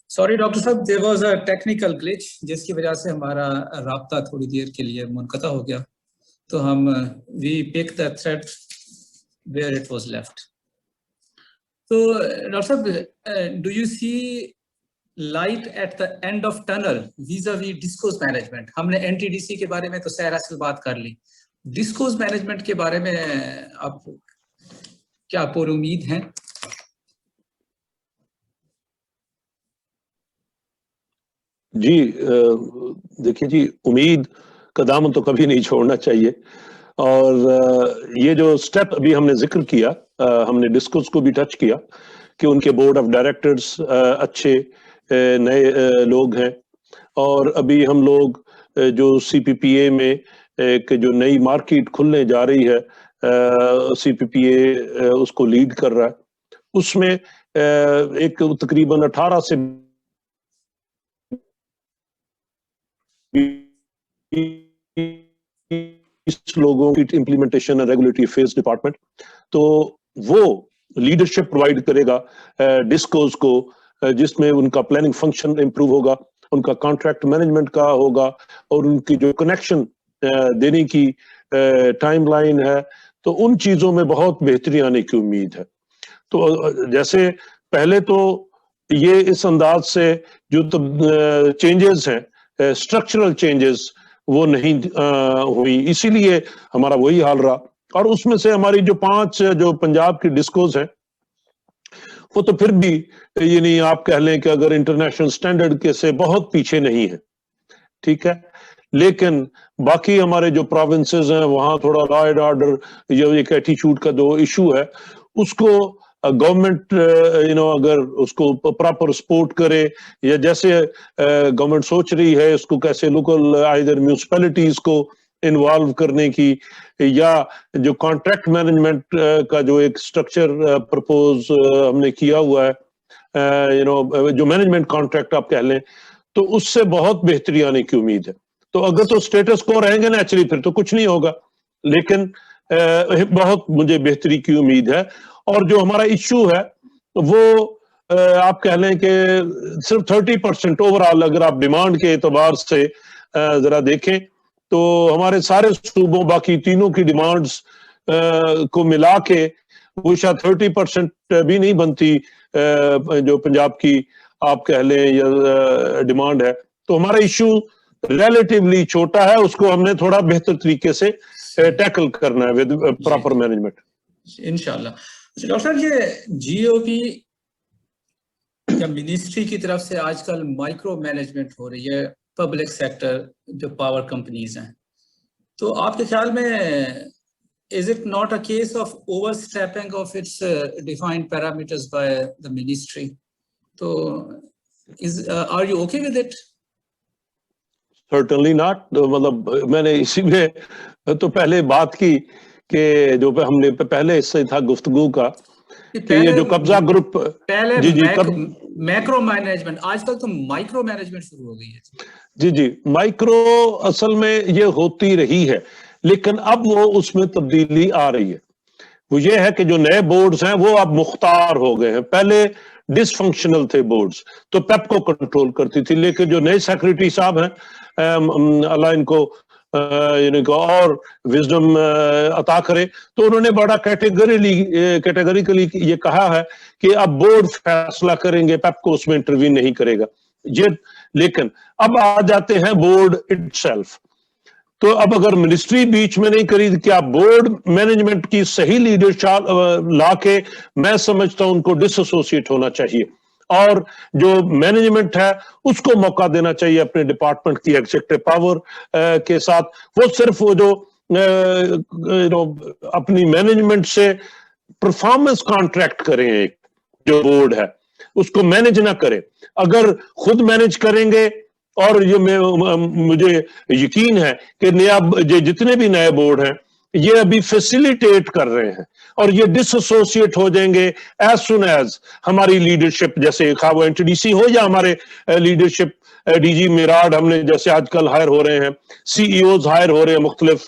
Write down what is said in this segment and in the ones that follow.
Sorry doctor صاحب، there was a technical گلچ جس کی وجہ سے ہمارا رابطہ تھوڑی دیر کے لیے منقطع ہو گیا، تو ہم we pick the thread where it was left. تو ڈاکٹر صاحب، do you see light at the end of tunnel vis-a-vis discuss management? ہم نے این ٹی ڈی سی کے بارے میں تو سیر اصل بات کر لی، ڈسکوز مینجمنٹ کے بارے میں آپ کیا پر امید ہیں؟ جی دیکھیے جی، امید کا دامن تو کبھی نہیں چھوڑنا چاہیے. اور یہ جو سٹیپ ابھی ہم نے ذکر کیا، ہم نے ڈسکس کو بھی ٹچ کیا کہ ان کے بورڈ آف ڈائریکٹرز اچھے نئے لوگ ہیں. اور ابھی ہم لوگ جو سی پی پی اے میں ایک جو نئی مارکیٹ کھلنے جا رہی ہے، سی پی پی اے اس کو لیڈ کر رہا ہے. اس میں ایک تقریباً 18 سے لوگوں کی امپلیمنٹیشن ریگولیٹری افیئرز ڈپارٹمنٹ، تو وہ لیڈرشپ پرووائڈ کرے گا ڈسکوز کو، جس میں ان کا پلاننگ فنکشن امپروو ہوگا، ان کا کانٹریکٹ مینجمنٹ کا ہوگا، اور ان کی جو کنیکشن دینے کی ٹائم لائن ہے، تو ان چیزوں میں بہت بہتری آنے کی امید ہے. تو جیسے پہلے تو یہ اس انداز سے جو چینجز ہیں، اسٹرکچرل چینجز، وہ نہیں ہوئی، اسی لیے ہمارا وہی حال رہا. اور اس میں سے ہماری جو 5 جو پنجاب کی ڈسکوز ہیں، وہ تو پھر بھی یعنی آپ کہہ لیں کہ اگر انٹرنیشنل سٹینڈرڈ کے سے بہت پیچھے نہیں ہے، ٹھیک ہے. لیکن باقی ہمارے جو پروونسز ہیں، وہاں تھوڑا لا اینڈ آرڈر، جو ایک ایٹیچیوڈ کا جو ایشو ہے، اس کو گورنمنٹ اگر اس کو پراپر سپورٹ کرے، یا جیسے گورنمنٹ سوچ رہی ہے اس کو کیسے لوکل آئیدر میونسپلٹیز کو انوالو کرنے کی، یا جو کانٹریکٹ مینجمنٹ کا جو ایک سٹرکچر پرپوز ہم نے کیا ہوا ہے، جو مینجمنٹ کانٹریکٹ آپ کہہ لیں، تو اس سے بہت بہتری آنے کی امید ہے. تو اگر تو اسٹیٹس کو رہیں گے نیچرلی پھر تو کچھ نہیں ہوگا، لیکن بہت مجھے بہتری کی امید ہے. اور جو ہمارا ایشو ہے وہ آپ کہہ لیں کہ صرف 30% اوورآل اگر آپ ڈیمانڈ کے اعتبار سے ذرا دیکھیں تو ہمارے سارے صوبوں باقی تینوں کی ڈیمانڈز کو ملا کے وہ شاید 30% بھی نہیں بنتی جو پنجاب کی آپ کہہ لیں یا ڈیمانڈ ہے. تو ہمارا ایشو ریلیٹیولی چھوٹا ہے، اس کو ہم نے تھوڑا بہتر طریقے سے ٹیکل کرنا ہے ود پراپر مینجمنٹ انشاءاللہ. ڈاکٹر صاحب، یہ جی او پی یا منسٹری کی طرف سے آج کل مائکرو مینجمنٹ ہو رہی ہے پبلک سیکٹر جو پاور کمپنیز ہیں، تو آپ کے خیال میں is it not a case of overstepping of its defined parameters by the ministry? So are you okay with it? Certainly not. مطلب میں نے اسی میں تو پہلے بات کی کہ جو ہم نے پہلے حصہ تھا گفتگو کا کہ یہ جو قبضہ گروپ پہلے میکرو مینجمنٹ، آج کل تو مائکرو مینجمنٹ شروع ہو گئی ہے. جی مائکرو اصل میں یہ ہوتی رہی ہے، لیکن اب وہ اس میں تبدیلی آ رہی ہے. وہ یہ ہے کہ جو نئے بورڈز ہیں وہ اب مختار ہو گئے ہیں. پہلے ڈس فنکشنل تھے بورڈز، تو پیپ کو کنٹرول کرتی تھی، لیکن جو نئے سیکریٹری صاحب ہیں، اللہ ان کو اور وزڈم عطا کرے، تو انہوں نے بڑا کیٹیگریکلی یہ کہا ہے کہ اب بورڈ فیصلہ کریں گے، پیپ کو اس میں انٹروین نہیں کرے گا. لیکن اب آ جاتے ہیں بورڈ اٹ سیلف. تو اب اگر منسٹری بیچ میں نہیں کری، کیا بورڈ مینجمنٹ کی صحیح لیڈرشپ لا کے میں سمجھتا ہوں ان کو ڈس ایسوسیٹ ہونا چاہیے، اور جو مینجمنٹ ہے اس کو موقع دینا چاہیے اپنے ڈپارٹمنٹ کی ایگزیکٹو پاور کے ساتھ. وہ صرف وہ جو اپنی مینجمنٹ سے پرفارمنس کانٹریکٹ کریں، ایک جو بورڈ ہے اس کو مینج نہ کرے. اگر خود مینج کریں گے، اور یہ مجھے یقین ہے کہ جتنے بھی نئے بورڈ ہیں یہ ابھی فیسیلیٹیٹ کر رہے ہیں، اور یہ ڈس ایسوسیٹ ہو جائیں گے ایز سون ایز ہماری لیڈرشپ، جیسے خواہ وہ این ٹی ڈی سی ہو یا ہمارے لیڈرشپ ڈی جی میراڈ، ہم نے جیسے آج کل ہائر ہو رہے ہیں، سی ای اوز ہائر ہو رہے ہیں مختلف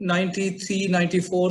93-94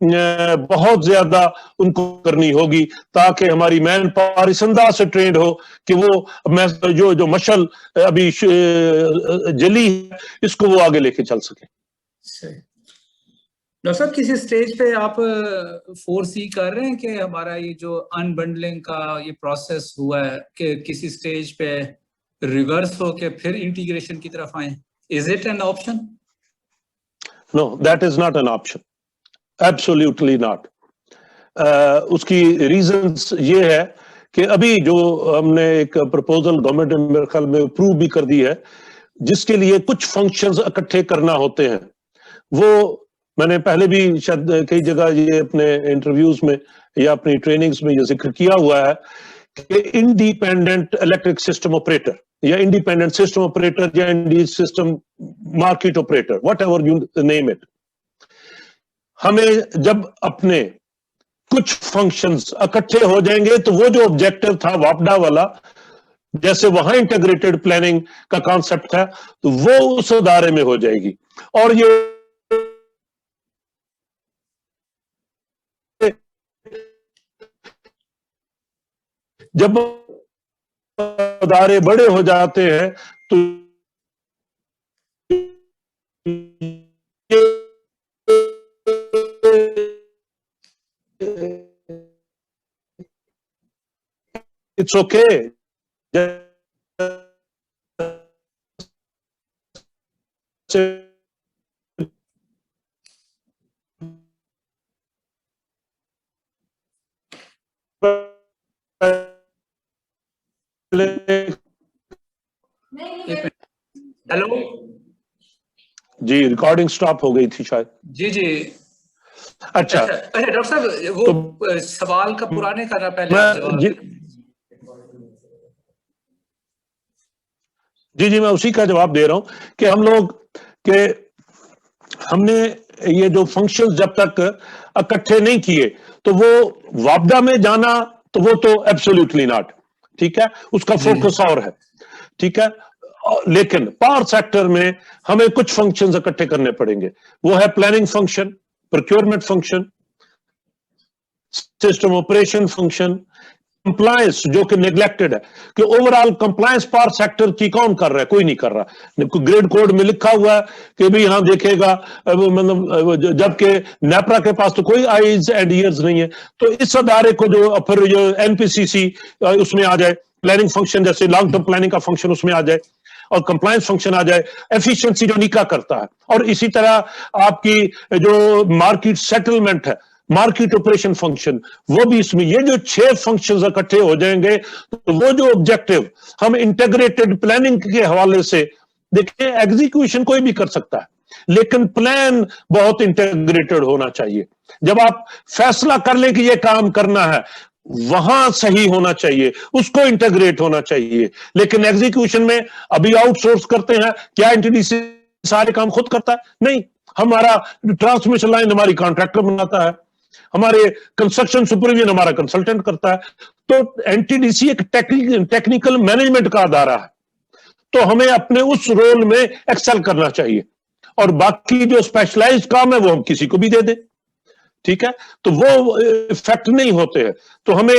بہت زیادہ ان کو کرنی ہوگی تاکہ ہماری مین پاور اس انداز سے ٹرینڈ ہو کہ وہ جو مشل ابھی جلی ہے اس کو وہ آگے لے کے چل سکے. ڈاکٹر صاحب کسی سٹیج پہ آپ فورسی کر رہے ہیں کہ ہمارا یہ جو انبنڈلنگ کا یہ پروسیس ہوا ہے کہ کسی سٹیج پہ ریورس ہو کے پھر انٹیگریشن کی طرف آئیں؟ Is it an option? No, that is not an option. Absolutely not. اس کی ریزنز یہ ہے کہ ابھی جو ہم نے ایک پرپوزل گورنمنٹ نے میرے خیال میں اپروو بھی کر دی ہے جس کے لیے کچھ فنکشنز اکٹھے کرنا ہوتے ہیں. وہ میں نے پہلے بھی شاید کئی جگہ یہ اپنے انٹرویوز میں یا اپنی ٹریننگز میں یہ ذکر کیا ہوا ہے کہ انڈیپینڈنٹ الیکٹرک سسٹم آپریٹر یا انڈیپینڈنٹ سسٹم آپریٹر یا system market operator what ever you name it. ہمیں جب اپنے کچھ فنکشنز اکٹھے ہو جائیں گے تو وہ جو آبجیکٹو تھا واپڈا والا جیسے وہاں انٹیگریٹڈ پلاننگ کا کانسیپٹ ہے تو وہ اس ادارے میں ہو جائے گی. اور یہ جب ادارے بڑے ہو جاتے ہیں تو اٹس اوکے. ہیلو جی ریکارڈنگ سٹاپ ہو گئی تھی شاید. جی اچھا ڈاکٹر صاحب وہ سوال کا پرانے کا پہلے جی میں اسی کا جواب دے رہا ہوں کہ ہم لوگ کہ ہم نے یہ جو فنکشن جب تک اکٹھے نہیں کیے تو وہ وابدہ میں جانا تو وہ تو ایبسولوٹلی ناٹ ٹھیک ہے اس کا فوکس اور ہے ٹھیک ہے. لیکن پاور سیکٹر میں ہمیں کچھ فنکشنز اکٹھے کرنے پڑیں گے. وہ ہے planning function, procurement function, system operation function, compliance جو کہ نیگلیکٹڈ ہے کہ over all compliance power sector کی کون کر رہا ہے؟ کوئی نہیں کر رہا. گریڈ کوڈ میں لکھا ہوا ہے کہ بھی یہاں دیکھے گا مطلب جبکہ نیپرا کے پاس تو کوئی آئیز اینڈ ایئرز نہیں ہے. تو اس ادارے کو جو پھر جو این پی سی سی اس میں آ جائے, پلاننگ فنکشن جیسے لانگ ٹرم پلاننگ کا فنکشن اس میں آ جائے اور کمپلائنس فنکشن آ جائے, ایفیشنسی جو نکا کرتا ہے. اور اسی طرح آپ کی جو مارکیٹ سیٹلمنٹ ہے, مارکیٹ آپریشن فنکشن, وہ بھی اس میں. یہ جو 6 فنکشنز اکٹھے ہو جائیں گے تو وہ جو آبجیکٹو ہم انٹیگریٹڈ پلاننگ کے حوالے سے دیکھیں, ایگزیکیوشن کوئی بھی کر سکتا ہے لیکن پلان بہت انٹیگریٹڈ ہونا چاہیے. جب آپ فیصلہ کر لیں کہ یہ کام کرنا ہے وہاں صحیح ہونا چاہیے, اس کو انٹیگریٹ ہونا چاہیے. لیکن ایگزیکیوشن میں ابھی آؤٹ سورس کرتے ہیں. کیا NTDC سارے کام خود کرتا ہے؟ نہیں. ہمارا ٹرانسمیشن لائن ہماری کانٹریکٹر بناتا ہے, ہمارے کنسٹرکشن سپرویژن ہمارا کنسلٹنٹ کرتا ہے. تو NTDC ایک ٹیکنیکل مینجمنٹ کا ادارہ ہے, تو ہمیں اپنے اس رول میں ایکسل کرنا چاہیے. اور باقی جو اسپیشلائزڈ کام ہے وہ ہم کسی کو بھی دے دیں ٹھیک ہے, تو وہ افیکٹ نہیں ہوتے ہیں. تو ہمیں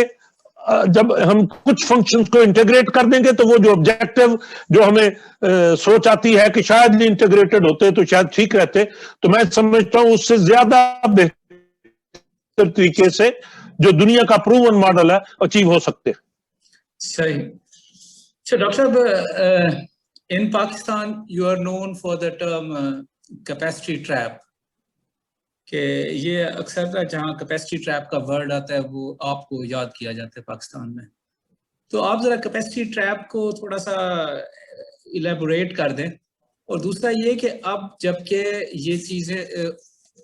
جب ہم کچھ فنکشنز کو انٹیگریٹ کر دیں گے تو وہ جو آبجیکٹو جو ہمیں سوچ آتی ہے کہ شاید انٹیگریٹڈ ہوتے تو شاید ٹھیک رہتے, تو میں سمجھتا ہوں اس سے زیادہ بہتر طریقے سے جو دنیا کا پروون ماڈل ہے اچیو ہو سکتے. صحیح. ڈاکٹر صاحب in Pakistan you are known for the term capacity trap, کہ یہ اکثر جہاں کیپیسٹی ٹریپ کا ورڈ آتا ہے وہ آپ کو یاد کیا جاتا ہے پاکستان میں. تو آپ ذرا کیپیسٹی ٹریپ کو تھوڑا سا الیبوریٹ کر دیں. اور دوسرا یہ کہ اب جب کہ یہ چیزیں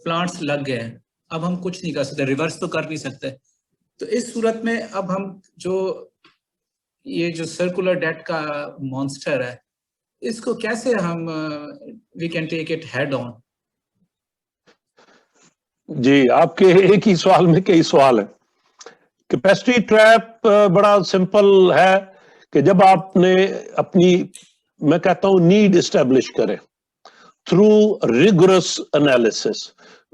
پلانٹس لگ گئے ہیں, اب ہم کچھ نہیں کر سکتے, ریورس تو کر نہیں سکتے. تو اس صورت میں اب ہم یہ جو سرکولر ڈیٹ کا مانسٹر ہے اس کو کیسے ہم we can take it head on? جی آپ کے ایک ہی سوال میں کئی سوال ہیں. کیپیسٹی ٹریپ بڑا سمپل ہے کہ جب آپ نے اپنی میں کہتا ہوں نیڈ اسٹیبلش کریں through rigorous analysis,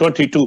22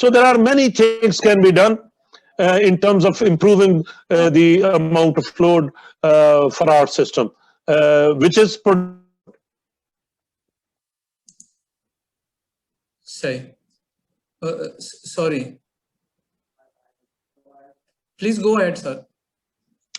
so there are many things can be done in terms of improving the amount of load for our system, which is sorry, please go ahead sir.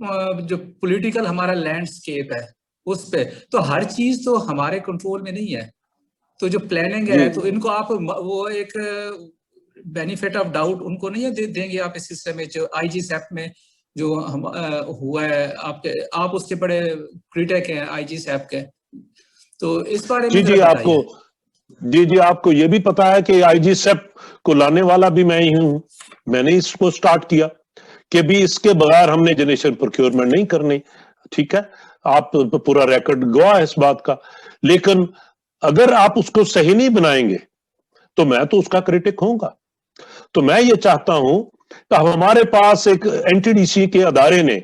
جو political ہمارا landscape ہے اس پہ، تو ہر چیز تو ہمارے control میں نہیں ہے. تو جو پلاننگ ہے تو ان کو آپ وہ ایک بینیفٹ آف ڈاؤٹ ان کو نہیں دیں گے آپ اس سسٹم میں؟ جو آئی جی سیپ میں جو ہوا ہے، آپ اس کے بڑے کریٹک ہیں آئی جی سیپ کے، تو اس بارے میں جی آپ کو آپ کو یہ بھی پتا ہے کہ آئی جی سیپ کو لانے والا بھی میں ہی ہوں. میں نے اس کو سٹارٹ کیا کہ بھی اس کے بغیر ہم نے جنریشن پروکیورمنٹ نہیں کرنی. ٹھیک ہے، آپ پورا ریکارڈ گواہ ہے اس بات کا. لیکن اگر آپ اس کو صحیح نہیں بنائیں گے تو میں تو اس کا کریٹک ہوں گا. تو میں یہ چاہتا ہوں کہ ہمارے پاس ایک این ٹی ڈی سی کے ادارے نے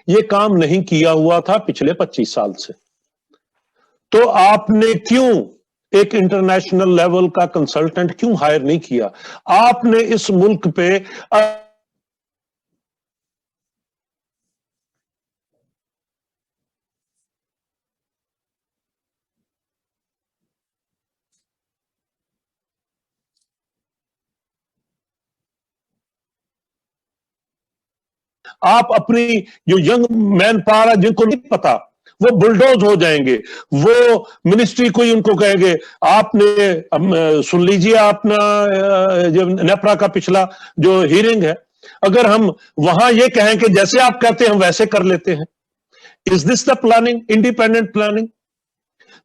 یہ کام نہیں کیا ہوا تھا پچھلے 25 سال سے. تو آپ نے کیوں ایک انٹرنیشنل لیول کا کنسلٹنٹ کیوں ہائر نہیں کیا؟ آپ نے اس ملک پہ آپ اپنی جو ینگ مین پاور جن کو نہیں پتا وہ بلڈوز ہو جائیں گے. وہ منسٹری کوئی ان کو کہیں گے آپ نے سن لیجئے اپنا جو نیپرا کا پچھلا جو ہیرنگ ہے، اگر ہم وہاں یہ کہیں کہ جیسے آپ کہتے ہیں ہم ویسے کر لیتے ہیں. از دس دا پلاننگ، انڈیپینڈنٹ پلاننگ؟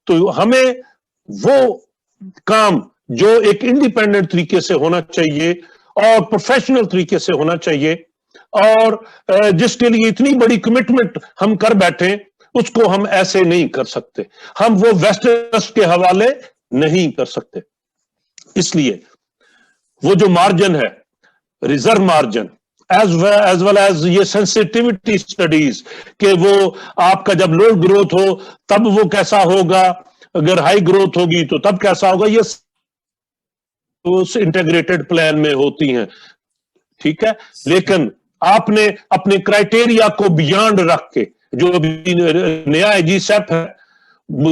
تو ہمیں وہ کام جو ایک انڈیپینڈنٹ طریقے سے ہونا چاہیے اور پروفیشنل طریقے سے ہونا چاہیے، اور جس کے لیے اتنی بڑی کمٹمنٹ ہم کر بیٹھے، اس کو ہم ایسے نہیں کر سکتے. ہم وہ ویسٹرنس کے حوالے نہیں کر سکتے. اس لیے وہ جو مارجن ہے، reserve margin as well as یہ سینسٹیوٹی اسٹڈیز کہ وہ آپ کا جب لو گروتھ ہو تب وہ کیسا ہوگا، اگر ہائی گروتھ ہوگی تو تب کیسا ہوگا، یہ انٹیگریٹڈ پلان میں ہوتی ہیں. ٹھیک ہے، لیکن آپ نے اپنے کرائٹیریا کو بیانڈ رکھ کے جو نیا جی سیپ ہے،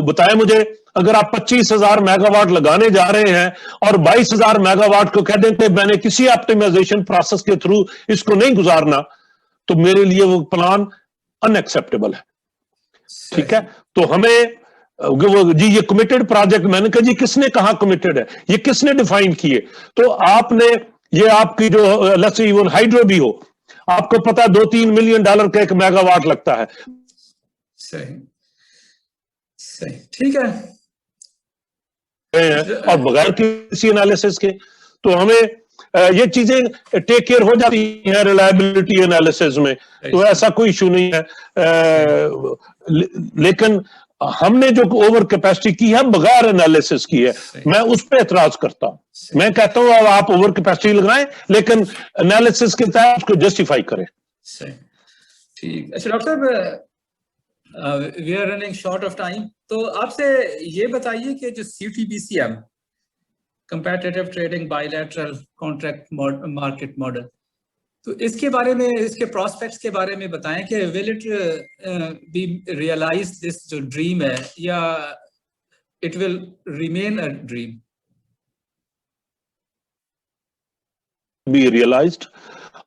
بتائیں مجھے، اگر آپ 25,000 میگا واٹ لگانے جا رہے ہیں اور 22,000 میگا واٹ کو کہہ دیں کہ میں نے کسی آپٹیمائزیشن پروسیس کے تھرو اس کو نہیں گزارنا، تو میرے لیے وہ پلان ان ایکسپٹیبل ہے. ٹھیک ہے، تو ہمیں جی یہ کمیٹڈ پروجیکٹ، میں نے کہا جی کس نے کہا کمیٹڈ ہے، یہ کس نے ڈیفائن کیے؟ تو آپ نے یہ آپ کی جو لیٹس سی ایون ہائیڈرو بھی ہو، آپ کو پتا $2-3 ملین کا ایک میگا واٹ لگتا ہے. صحیح ٹھیک ہے. اور بغیر کسی انالیسس کے تو ہمیں یہ چیزیں ٹیک کیئر ہو جاتی ہیں ریلائبلٹی انالیسس میں، تو ایسا کوئی ایشو نہیں ہے. لیکن ہم نے جو اوور کیپیسٹی کی ہے بغیر انالیسس کی ہے، میں اس پہ اعتراض کرتا ہوں. میں کہتا ہوں آپ اوور کیپیسٹی لگائیں لیکن انالیسس کے تحت اس کو جسٹیفائی کریں. ٹھیک. اچھا ڈاکٹر صاحب، we are running short of time, تو آپ سے یہ بتائیے کہ جو C T B C M competitive trading bilateral contract market model, تو اس کے بارے میں، اس کے پراسپیکٹس کے بارے میں بتائیں کہ will it be realise this جو ڈریم ہے، یا it will remain a dream? Be realised,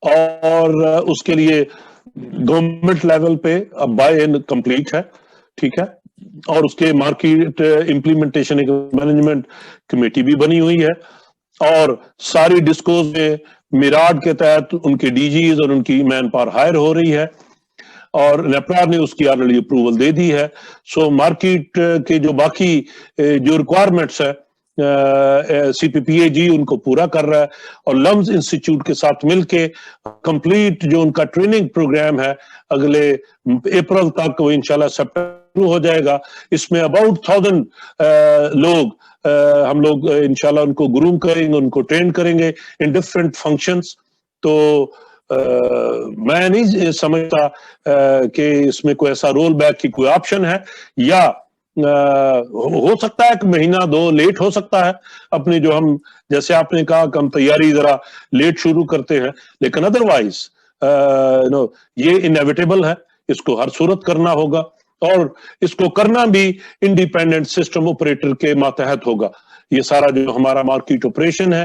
اور اس کے لیے گورنمنٹ لیول پہ اب بائی ان کمپلیٹ ہے. ٹھیک ہے، اور اس کے مارکیٹ امپلیمنٹیشن ایک مینجمنٹ کمیٹی بھی بنی ہوئی ہے، اور ساری ڈسکوز میں میراڈ کے تحت ان کے ڈی جیز اور ان کی مین پاور ہائر ہو رہی ہے، اور نیپرا نے اس کی آلریڈی اپروول دے دی ہے. سو مارکیٹ کے جو باقی جو ریکوائرمنٹس ہے سی پی پی اے جی ان کو پورا کر رہا ہے، اور لمز انسٹیٹیوٹ کے ساتھ مل کے کمپلیٹ جو ان کا ٹریننگ پروگرام ہے اگلے اپریل تک وہ انشاءاللہ سپٹمبر ہو جائے گا. اس میں اباؤٹ 1000 لوگ ہم لوگ انشاءاللہ ان کو گروم کریں گے، ان کو ٹرین کریں گے ان ڈفرینٹ فنکشنز. تو میں نہیں سمجھتا کہ اس میں کوئی ایسا رول بیک کی کوئی آپشن ہے، یا ہو سکتا ہے کہ مہینہ 2 لیٹ ہو سکتا ہے اپنی جو ہم جیسے آپ نے کہا کہ ہم تیاری ذرا لیٹ شروع کرتے ہیں، لیکن ادروائز یہ انیویٹیبل ہے، اس کو ہر صورت کرنا ہوگا، اور اس کو کرنا بھی انڈیپینڈنٹ سسٹم آپریٹر کے ماتحت ہوگا. یہ سارا جو ہمارا مارکیٹ آپریشن ہے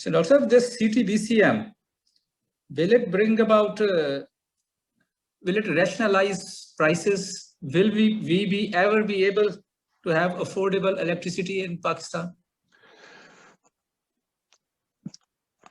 So, Dr. Saab, this CTBCM, will it bring about, will it rationalize prices? Will we be ever be able to have affordable electricity in Pakistan?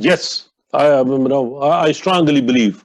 yes, I strongly believe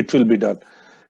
it will be done,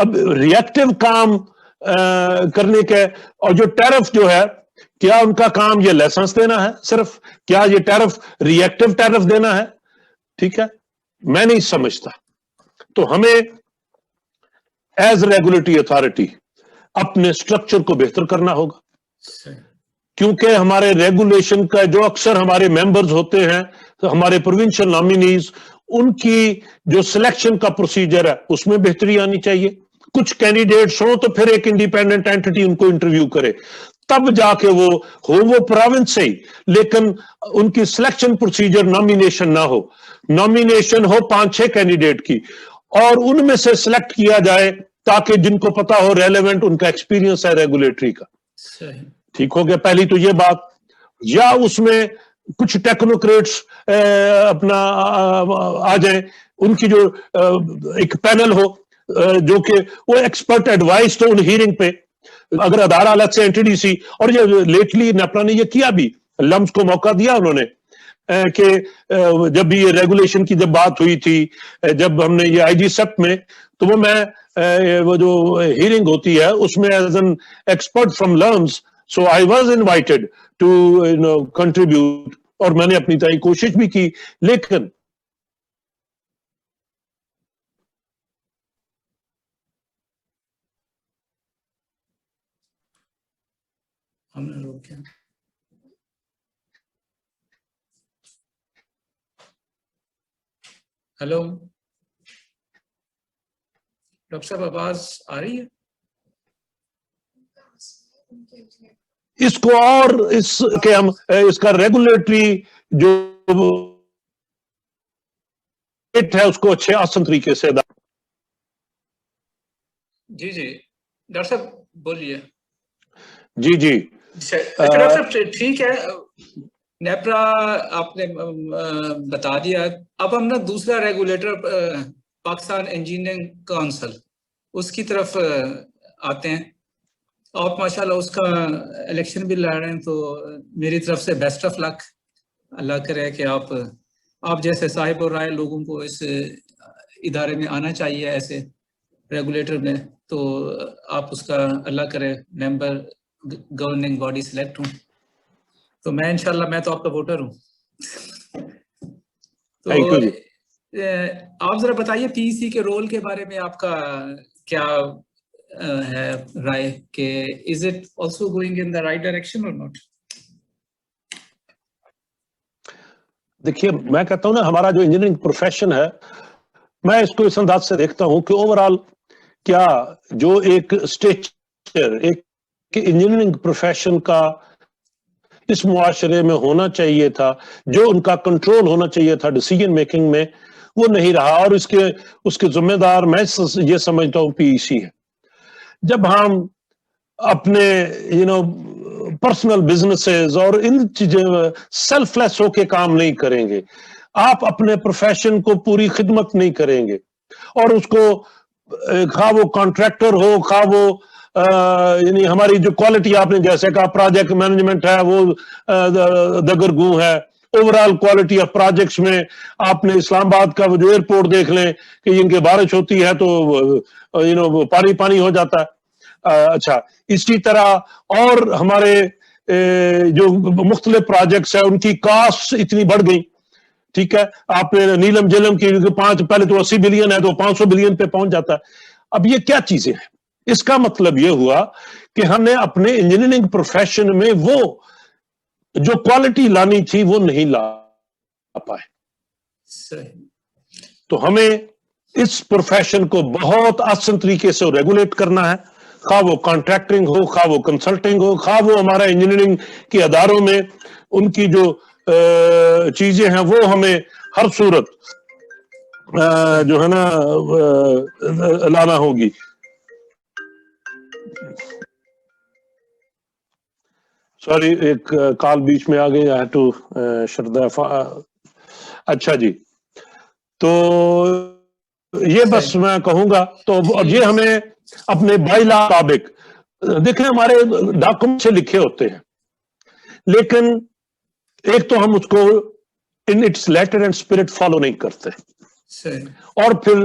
اب reactive کام کرنے کے, اور جو tariff جو ہے, کیا ان کا کام یہ لائسنس دینا ہے صرف؟ کیا یہ ٹیرف ریئیکٹو ٹیرف دینا ہے؟ ٹھیک ہے, میں نہیں سمجھتا. تو ہمیں ایز ریگولیٹری اتھارٹی اپنے سٹرکچر کو بہتر کرنا ہوگا, کیونکہ ہمارے ریگولیشن کا جو اکثر ہمارے ممبرز ہوتے ہیں, ہمارے پروونشل نامینیز, ان کی جو سلیکشن کا پروسیجر ہے اس میں بہتری آنی چاہیے. کچھ کینڈیڈیٹس ہوں تو پھر ایک انڈیپینڈنٹ اینٹی ان کو انٹرویو کرے, تب جا کے وہ پروونس سے ہی, لیکن ان کی سلیکشن پروسیجر نامینیشن نہ ہو, نامینیشن ہو 5-6 کینڈیڈیٹ کی, اور ان میں سے سلیکٹ کیا جائے تاکہ جن کو پتا ہو ریلیونٹ ان کا ایکسپیرینس ہے ریگولیٹری کا. ٹھیک ہو گیا, پہلی تو یہ بات. یا اس میں کچھ ٹیکنوکریٹس اپنا آ جائیں, ان کی جو ایک پینل ہو جو کہ وہ ایکسپرٹ ایڈوائز تو ان ہیرنگ پہ, اگر ادارہ الگ سے اینٹی ڈی سی, اور یہ لیٹلی نیپرا نے یہ کیا بھی, لمس کو موقع دیا انہوں نے کہ جب بھی یہ ریگولیشن کی جب بات ہوئی تھی, جب ہم نے یہ آئی جی سیپ میں, تو وہ جو ہیرنگ ہوتی ہے اس میں as an expert from LUMS, so I was invited to contribute, اور میں نے اپنی طرح کوشش بھی کی. لیکن ہم نے روکا. ہیلو ڈاکٹر صاحب, آواز آ رہی ہے؟ اس کو اور کہ ہم اس کا ریگولیٹری جو ہے اس کو اچھے آسان طریقے سے ادا. جی ڈاکٹر صاحب بولیے. جی ڈاکٹر صاحب ٹھیک ہے, نیپرا آپ نے بتا دیا. اب ہم نا دوسرا ریگولیٹر پاکستان انجینئرنگ کونسل, اس کی طرف آتے ہیں. آپ ماشاءاللہ اس کا الیکشن بھی لڑ رہے ہیں, تو میری طرف سے بیسٹ آف لک. اللہ کرے کہ آپ جیسے صاحب اور رائے لوگوں کو اس ادارے میں آنا چاہیے, ایسے ریگولیٹر میں, تو آپ اس کا اللہ کرے ممبر گورننگ باڈی سلیکٹ ہوں. تو میں انشاءاللہ, میں تو آپ کا ووٹر ہوں. تو آپ ذرا بتائیے پی سی کے رول کے بارے میں آپ کا کیا ہے رائے, کہ is it also going in the right direction اور ناٹ؟ دیکھیے, میں کہتا ہوں نا, ہمارا جو انجینئرنگ پروفیشن ہے, میں اس کو اس انداز سے دیکھتا ہوں کہ اوور آل کیا جو ایک اسٹیچر ایک انجینئرنگ پروفیشن کا اس معاشرے میں ہونا چاہیے تھا, جو ان کا کنٹرول ہونا چاہیے تھا ڈیسیجن میکنگ میں, وہ نہیں رہا. اور اس کے ذمہ دار میں یہ سمجھتا ہوں پی ای سی ہے. جب ہم اپنے پرسنل بزنسز اور ان چیزیں سیلف لیس ہو کے کام نہیں کریں گے, آپ اپنے پروفیشن کو پوری خدمت نہیں کریں گے, اور اس کو خواہ وہ کانٹریکٹر ہو, خواہ وہ یعنی ہماری جو کوالٹی آپ نے جیسے کہا پروجیکٹ مینجمنٹ ہے وہ دگرگوں ہے, over all quality of projects میں آپ نے اسلام آباد کا جو ایئرپورٹ دیکھ لیں کہ ان کے بارش ہوتی ہے تو پانی ہو جاتا ہے. اچھا, اسی طرح اور ہمارے جو مختلف پروجیکٹس ہیں ان کی کاسٹ اتنی بڑھ گئی. ٹھیک ہے, آپ نے نیلم جلم کی پہلے تو 80 بلین ہے تو 500 بلین پہ پہنچ جاتا ہے. اب یہ کیا چیزیں ہیں؟ اس کا مطلب یہ ہوا کہ ہم نے اپنے انجینئرنگ پروفیشن میں وہ جو کوالٹی لانی تھی وہ نہیں لا پائے. تو ہمیں اس پروفیشن کو بہت آسان طریقے سے ریگولیٹ کرنا ہے, خواہ وہ کانٹریکٹنگ ہو, خواہ وہ کنسلٹنگ ہو, خواہ وہ ہمارا انجینئرنگ کے اداروں میں ان کی جو چیزیں ہیں وہ ہمیں ہر صورت جو ہے نا لانا ہوگی. سوری, ایک کال بیچ میں آ گئی, اچھا جی, تو یہ بس میں کہوں گا. تو یہ ہمیں اپنے بائی لا مطابق دیکھیں, ہمارے ڈاکومنٹ سے لکھے ہوتے ہیں, لیکن ایک تو ہم اس کو in its letter and spirit follow نہیں کرتے, اور پھر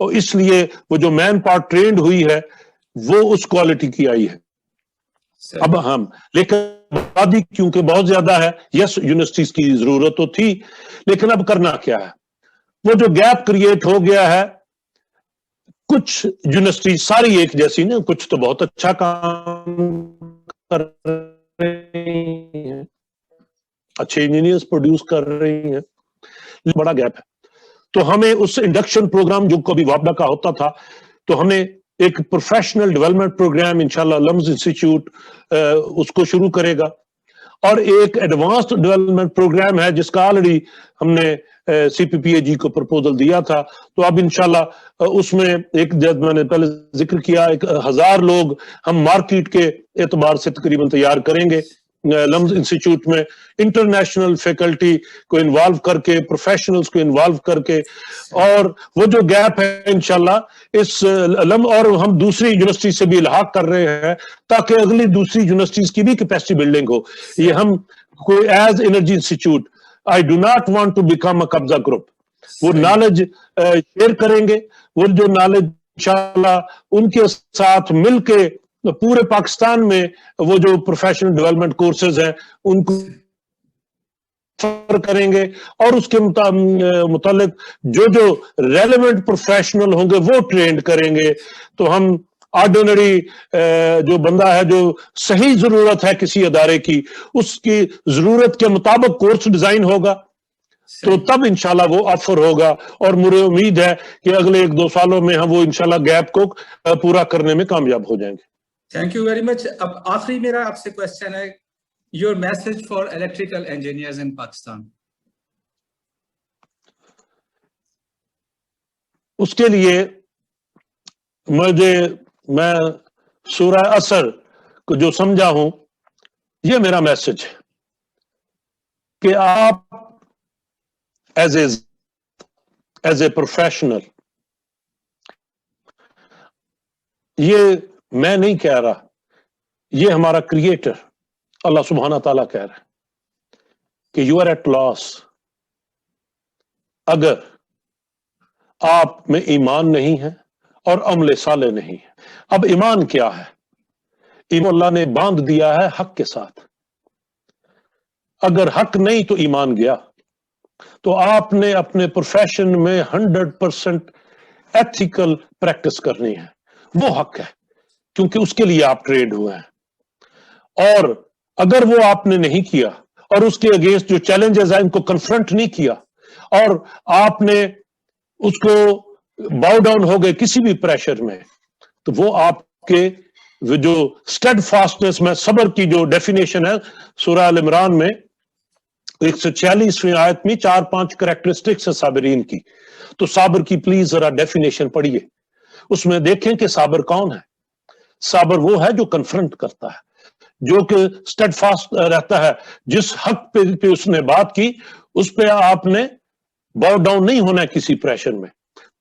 اور اس لیے وہ جو مین پاور ٹرینڈ ہوئی ہے وہ اس کوالٹی کی آئی ہے. اب ہم لیکن آبادی کیونکہ بہت زیادہ ہے, یس یونیورسٹیز کی ضرورت تو تھی, لیکن اب کرنا کیا ہے, وہ جو گیپ کریٹ ہو گیا ہے, کچھ یونیورسٹی ساری ایک جیسی نا, کچھ تو بہت اچھا کام کر رہی ہیں, اچھے انجینئرز پروڈیوس کر رہی ہیں, بڑا گیپ ہے. تو ہمیں اس انڈکشن پروگرام جو کبھی وابڈا کا ہوتا تھا, تو ہمیں ایک پروفیشنل ڈیولپمنٹ پروگرام انشاءاللہ لمز انسٹیٹیوٹ اس کو شروع کرے گا, اور ایک ایڈوانسڈ ڈیولپمنٹ پروگرام ہے جس کا آلریڈی ہم نے سی پی پی اے جی کو پرپوزل دیا تھا. تو اب انشاءاللہ اس میں ایک جب میں نے پہلے ذکر کیا 1000 لوگ ہم مارکیٹ کے اعتبار سے تقریباً تیار کریں گے لمز انسٹیٹیوٹ میں, انٹرنیشنل فیکلٹی کو انوالو کر کے, پروفیشنلز کو انوالو کر کے, اور وہ جو گیپ ہے انشاءاللہ اس اور ہم دوسری یونیورسٹی سے بھی الحاق کر رہے ہیں تاکہ اگلی دوسری یونیورسٹیز کی بھی کیپیسٹی بلڈنگ ہو. یہ ہم کوئی as energy institute, I do not want to become a قبضہ گروپ. وہ نالج شیئر کریں گے, وہ جو نالج انشاءاللہ ان کے ساتھ مل کے پورے پاکستان میں وہ جو پروفیشنل ڈیولپمنٹ کورسز ہیں ان کو کریں گے, اور اس کے متعلق جو ریلیونٹ پروفیشنل ہوں گے وہ ٹرینڈ کریں گے. تو ہم آرڈینری جو بندہ ہے جو صحیح ضرورت ہے کسی ادارے کی, اس کی ضرورت کے مطابق کورس ڈیزائن ہوگا, تو تب انشاءاللہ وہ آفر ہوگا, اور مجھے امید ہے کہ اگلے 1-2 سالوں میں ہم وہ انشاءاللہ گیپ کو پورا کرنے میں کامیاب ہو جائیں گے. Thank you very much. اب آخری میرا آپ سے کوشچن ہے, your message for electrical engineers in Pakistan. اس کے لیے میں سورہ عصر کو جو سمجھا ہوں, یہ میرا میسج ہے کہ آپ ایز اے پروفیشنل, یہ میں نہیں کہہ رہا, یہ ہمارا کریٹر اللہ سبحانہ تعالیٰ کہہ رہا ہے کہ یو آر ایٹ لاس. اگر آپ میں ایمان نہیں ہے اور عمل صالح نہیں ہے. اب ایمان کیا ہے؟ ایمان اللہ نے باندھ دیا ہے حق کے ساتھ. اگر حق نہیں تو ایمان گیا. تو آپ نے اپنے پروفیشن میں 100% ایتھیکل پریکٹس کرنی ہے, وہ حق ہے کیونکہ اس کے لیے آپ ٹرینڈ ہوئے ہیں. اور اگر وہ آپ نے نہیں کیا اور اس کے اگینسٹ جو چیلنجز ہیں ان کو کنفرنٹ نہیں کیا, اور آپ نے اس کو باؤ ڈاؤن ہو گئے کسی بھی پریشر میں, تو وہ آپ کے جو اسٹیڈ فاسٹنس میں صبر کی جو ڈیفینیشن ہے سورہ ال عمران میں 146ویں آیت میں 4-5 کریکٹرسٹکس ہے صابرین کی. تو صابر کی پلیز ذرا ڈیفینیشن پڑھیے, اس میں دیکھیں کہ صابر کون ہے. صابر وہ ہے جو کنفرنٹ کرتا ہے, جو کہ اسٹیڈ فاسٹ رہتا ہے, جس حق پہ اس نے بات کی اس پہ آپ نے باؤ ڈاؤن نہیں ہونا ہے کسی پریشر میں,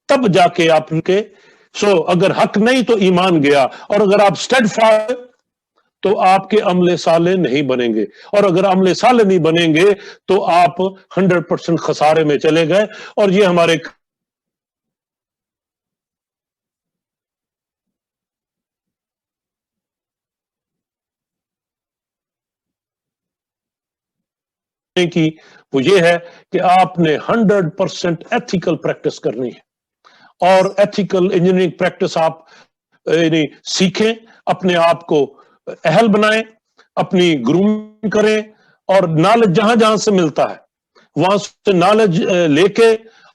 تب جا کے آپ کے اگر حق نہیں تو ایمان گیا, اور اگر آپ اسٹیڈ فاسٹ تو آپ کے عمل صالح نہیں بنیں گے, اور اگر عمل صالح نہیں بنیں گے تو آپ 100% خسارے میں چلے گئے. اور یہ ہمارے کی وہ یہ ہے کہ آپ نے 100% ایتھیکل پریکٹس کرنی ہے, اور ایتھیکل انجینئرنگ پریکٹس آپ سیکھیں, اپنے آپ کو اہل بنائیں, اپنی گرومنگ کریں, اور نالج جہاں جہاں سے ملتا ہے وہاں سے نالج لے کے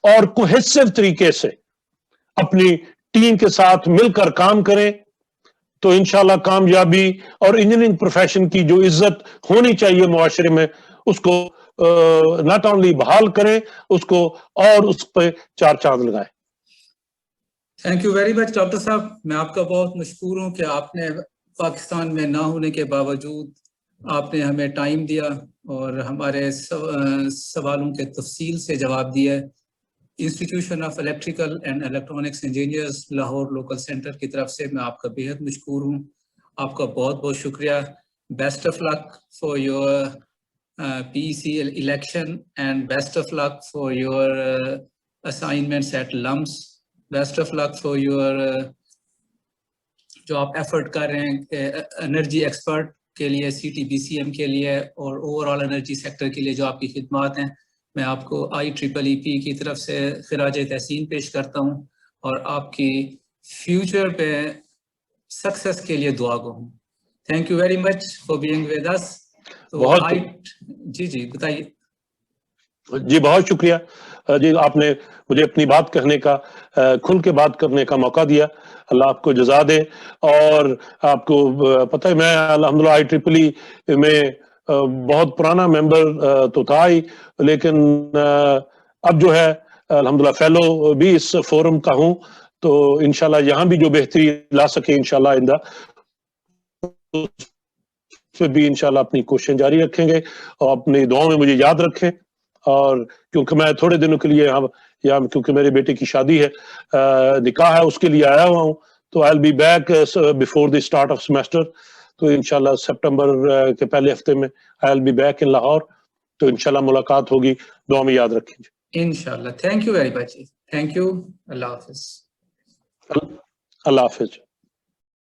اور کوہیسو طریقے سے اپنی ٹیم کے ساتھ مل کر کام کریں, تو انشاءاللہ کامیابی اور انجینئرنگ پروفیشن کی جو عزت ہونی چاہیے معاشرے میں اس کو ناٹ اونلی بحال کریں, اس کو اور اس پہ 4 چاند لگائیں. Thank you very much doctor صاحب. میں آپ کا بہت مشکور ہوں کہ آپ نے پاکستان میں نہ ہونے کے باوجود آپ نے ہمیں ٹائم دیا اور ہمارے سوالوں کے تفصیل سے جواب دیا. Institution of electrical and electronics engineers Lahore local centre کی طرف سے میں آپ کا بہت مشکور ہوں. آپ کا بہت بہت شکریہ. Best of luck for your PEC election and best of luck for your assignments at LUMS. Best of luck for your جو آپ ایفرٹ کر رہے ہیں انرجی ایکسپرٹ کے لیے, CTBCM کے لیے, اور اوور آل انرجی سیکٹر کے لیے جو آپ کی خدمات ہیں. میں آپ کو IEEE کی طرف سے خراج تحسین پیش کرتا ہوں اور آپ کی فیوچر پہ سکسیس کے لیے دعا گو ہوں. Thank you very much for being with us. جی بتائیے. جی بہت شکریہ جی, آپ نے مجھے اپنی بات کہنے کا, کھل کے بات کرنے کا موقع دیا. اللہ آپ کو جزا دے. اور آپ کو پتہ ہے میں الحمدللہ IEEE میں بہت پرانا ممبر تو تھا ہی, لیکن اب جو ہے الحمدللہ فیلو بھی اس فورم کا ہوں. تو انشاءاللہ یہاں بھی جو بہتری لا سکے انشاءاللہ آئندہ پھر بھی انشاءاللہ اپنی کوششیں جاری رکھیں گے, اور اپنی دعاؤں میں مجھے یاد رکھیں. اور کیونکہ میں تھوڑے دنوں کے لیے یہاں کیونکہ میرے بیٹے کی شادی ہے, نکاح ہے, اس کے لیے آیا ہوا ہوں. تو I'll be back before the start of semester. تو انشاءاللہ سپٹمبر کے پہلے ہفتے میں I'll be back in Lahore. تو انشاءاللہ ملاقات ہوگی, دعا میں یاد رکھیں. انشاءاللہ. Thank you very much. Thank you. اللہ حافظ. اللہ حافظ.